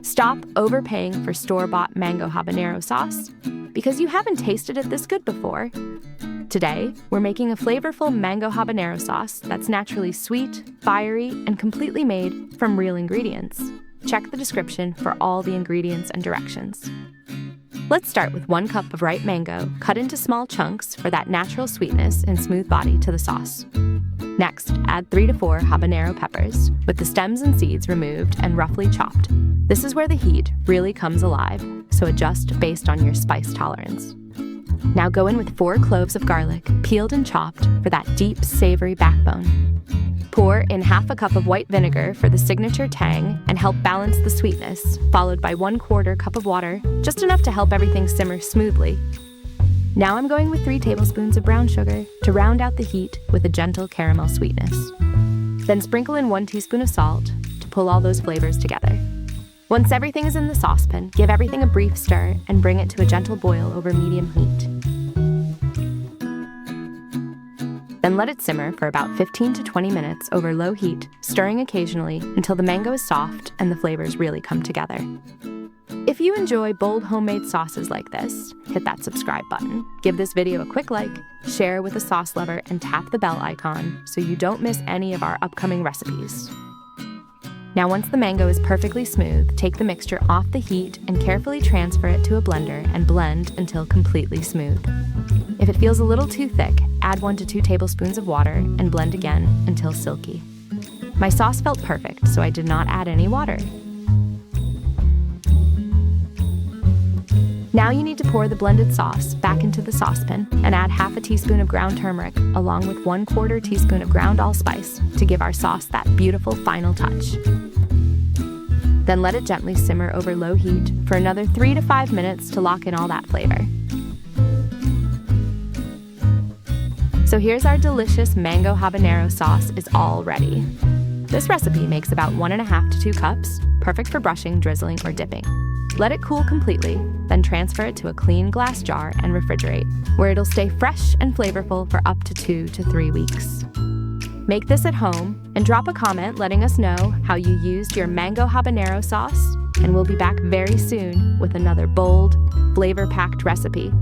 Stop overpaying for store-bought Mango Habanero Sauce because you haven't tasted it this good before. Today, we're making a flavorful Mango Habanero Sauce that's naturally sweet, fiery, and completely made from real ingredients. Check the description for all the ingredients and directions. Let's start with 1 cup of ripe mango, cut into small chunks for that natural sweetness and smooth body to the sauce. Next, add 3 to 4 habanero peppers, with the stems and seeds removed and roughly chopped. This is where the heat really comes alive, so adjust based on your spice tolerance. Now go in with 4 cloves of garlic, peeled and chopped for that deep, savory backbone. Pour in half a cup of white vinegar for the signature tang and help balance the sweetness, followed by 1/4 cup of water, just enough to help everything simmer smoothly. Now I'm going with 3 tablespoons of brown sugar to round out the heat with a gentle caramel sweetness. Then sprinkle in 1 teaspoon of salt to pull all those flavors together. Once everything is in the saucepan, give everything a brief stir and bring it to a gentle boil over medium heat. Then let it simmer for about 15 to 20 minutes over low heat, stirring occasionally until the mango is soft and the flavors really come together. If you enjoy bold homemade sauces like this, hit that subscribe button, give this video a quick like, share with a sauce lover, and tap the bell icon so you don't miss any of our upcoming recipes. Now once the mango is perfectly smooth, take the mixture off the heat and carefully transfer it to a blender and blend until completely smooth. If it feels a little too thick, add 1 to 2 tablespoons of water and blend again until silky. My sauce felt perfect, so I did not add any water. Now you need to pour the blended sauce back into the saucepan and add half a teaspoon of ground turmeric along with 1/4 teaspoon of ground allspice to give our sauce that beautiful final touch. Then let it gently simmer over low heat for another 3 to 5 minutes to lock in all that flavor. So here's our delicious Mango Habanero Sauce is all ready. This recipe makes about 1.5 to 2 cups, perfect for brushing, drizzling, or dipping. Let it cool completely, then transfer it to a clean glass jar and refrigerate, where it'll stay fresh and flavorful for up to 2 to 3 weeks. Make this at home and drop a comment letting us know how you used your Mango Habanero Sauce, and we'll be back very soon with another bold, flavor-packed recipe.